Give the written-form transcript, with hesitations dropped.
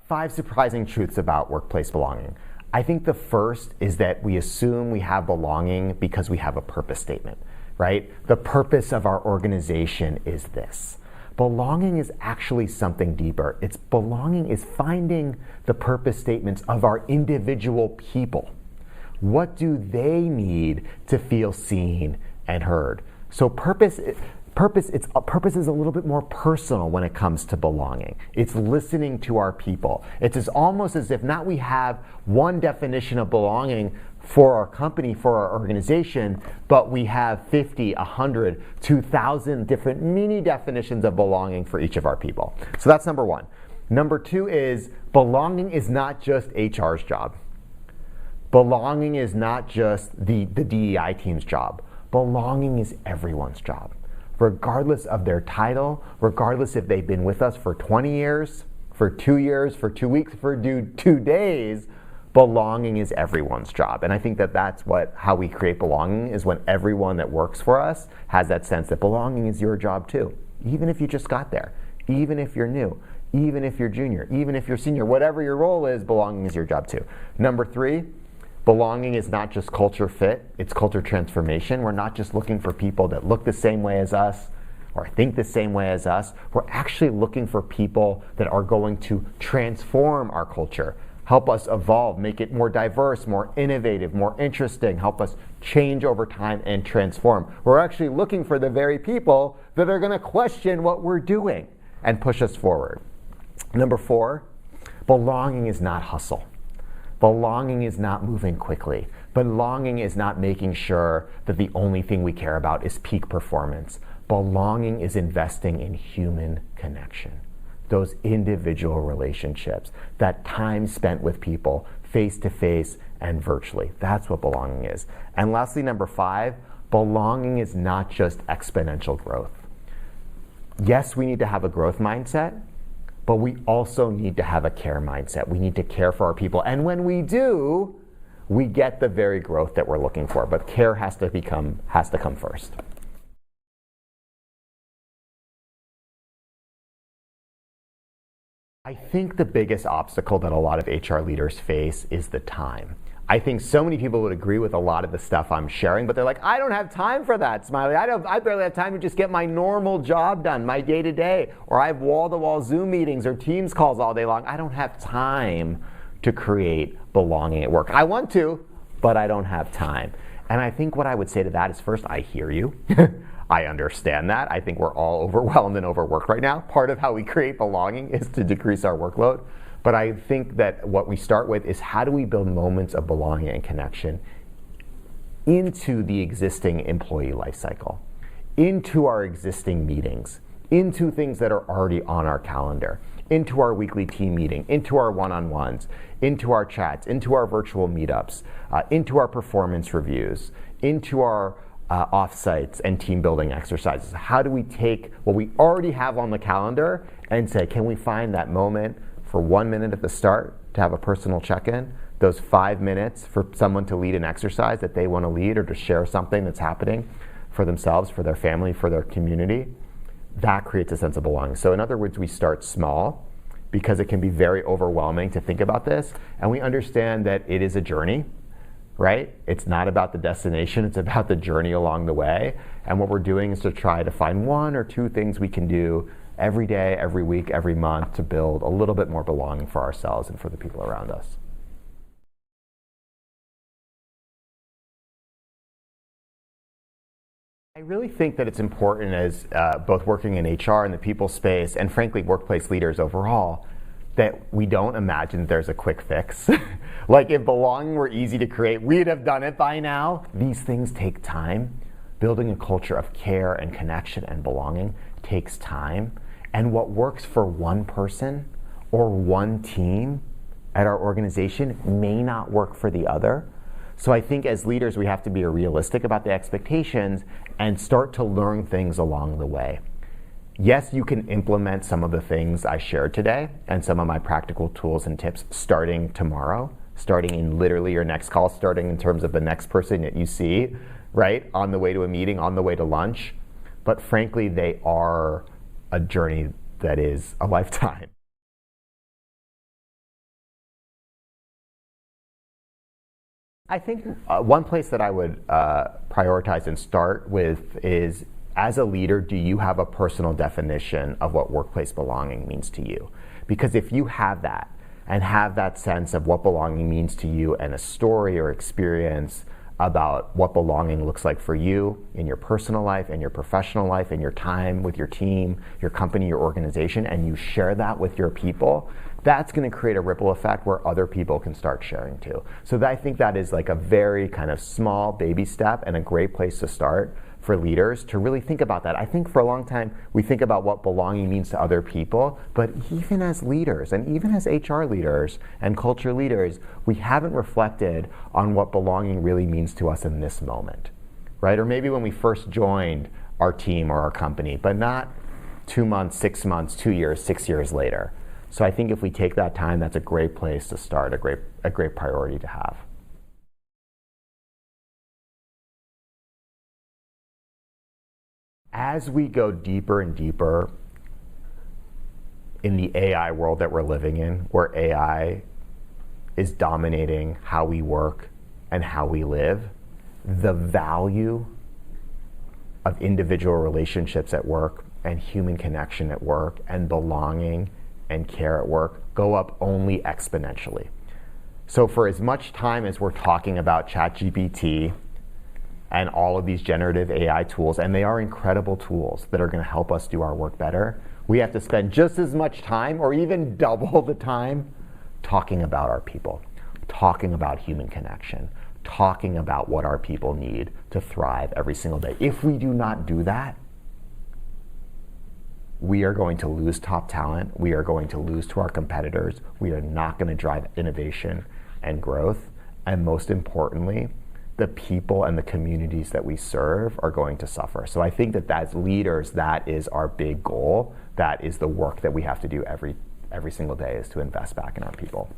5 surprising truths about workplace belonging. I think the first is that we assume we have belonging because we have a purpose statement, right? The purpose of our organization is this. Belonging is actually something deeper. Belonging is finding the purpose statements of our individual people. What do they need to feel seen and heard? So purpose is a little bit more personal when it comes to belonging. It's listening to our people. It's almost as if not we have one definition of belonging for our company, for our organization, but we have 50, 100, 2,000 different mini definitions of belonging for each of our people. So that's number one. Number two is belonging is not just HR's job. Belonging is not just the DEI team's job. Belonging is everyone's job. Regardless of their title, regardless if they've been with us for 20 years, for 2 years, for 2 weeks, for 2 days, belonging is everyone's job. And I think that's how we create belonging, is when everyone that works for us has that sense that belonging is your job too. Even if you just got there, even if you're new, even if you're junior, even if you're senior, whatever your role is, belonging is your job too. Number three, belonging is not just culture fit, it's culture transformation. We're not just looking for people that look the same way as us or think the same way as us. We're actually looking for people that are going to transform our culture, help us evolve, make it more diverse, more innovative, more interesting, help us change over time and transform. We're actually looking for the very people that are going to question what we're doing and push us forward. Number four, belonging is not hustle. Belonging is not moving quickly. Belonging is not making sure that the only thing we care about is peak performance. Belonging is investing in human connection. Those individual relationships, that time spent with people face to face and virtually. That's what belonging is. And lastly, number five, belonging is not just exponential growth. Yes, we need to have a growth mindset, but we also need to have a care mindset. We need to care for our people. And when we do, we get the very growth that we're looking for. But care has to come first. I think the biggest obstacle that a lot of HR leaders face is the time. I think so many people would agree with a lot of the stuff I'm sharing, but they're like, I don't have time for that, Smiley. I barely have time to just get my normal job done, my day-to-day, or I have wall-to-wall Zoom meetings or Teams calls all day long. I don't have time to create belonging at work. I want to, but I don't have time. And I think what I would say to that is, first, I hear you. I understand that. I think we're all overwhelmed and overworked right now. Part of how we create belonging is to decrease our workload. But I think that what we start with is, how do we build moments of belonging and connection into the existing employee life cycle, into our existing meetings, into things that are already on our calendar, into our weekly team meeting, into our one-on-ones, into our chats, into our virtual meetups, into our performance reviews, into our offsites and team building exercises. How do we take what we already have on the calendar and say, can we find that moment for 1 minute at the start to have a personal check-in, those 5 minutes for someone to lead an exercise that they want to lead or to share something that's happening for themselves, for their family, for their community. That creates a sense of belonging. So in other words, we start small because it can be very overwhelming to think about this, and we understand that it is a journey, right? It's not about the destination, it's about the journey along the way. And what we're doing is to try to find 1 or 2 things we can do every day, every week, every month to build a little bit more belonging for ourselves and for the people around us. I really think that it's important as both working in HR and the people space, and frankly workplace leaders overall, that we don't imagine there's a quick fix. Like if belonging were easy to create, we'd have done it by now. These things take time. Building a culture of care and connection and belonging takes time. And what works for one person or one team at our organization may not work for the other. So I think as leaders, we have to be realistic about the expectations and start to learn things along the way. Yes, you can implement some of the things I shared today and some of my practical tools and tips starting tomorrow, starting in literally your next call, starting in terms of the next person that you see, right? On the way to a meeting, on the way to lunch. But frankly, they are a journey that is a lifetime. I think one place that I would prioritize and start with is, as a leader, do you have a personal definition of what workplace belonging means to you? Because if you have that, and have that sense of what belonging means to you and a story or experience about what belonging looks like for you in your personal life, in your professional life, in your time with your team, your company, your organization, and you share that with your people, that's going to create a ripple effect where other people can start sharing too. So I think that is like a very kind of small baby step and a great place to start for leaders to really think about that. I think for a long time we think about what belonging means to other people, but even as leaders and even as HR leaders and culture leaders, we haven't reflected on what belonging really means to us in this moment, right? Or maybe when we first joined our team or our company, but not 2 months, 6 months, 2 years, 6 years later. So I think if we take that time, that's a great place to start, a great priority to have. As we go deeper and deeper in the AI world that we're living in, where AI is dominating how we work and how we live, the value of individual relationships at work and human connection at work and belonging and care at work go up only exponentially. So for as much time as we're talking about ChatGPT and all of these generative AI tools, and they are incredible tools that are going to help us do our work better, we have to spend just as much time or even double the time talking about our people, talking about human connection, talking about what our people need to thrive every single day. If we do not do that, we are going to lose top talent. We are going to lose to our competitors. We are not going to drive innovation and growth. And most importantly, the people and the communities that we serve are going to suffer. So I think that as leaders, that is our big goal. That is the work that we have to do every single day, is to invest back in our people.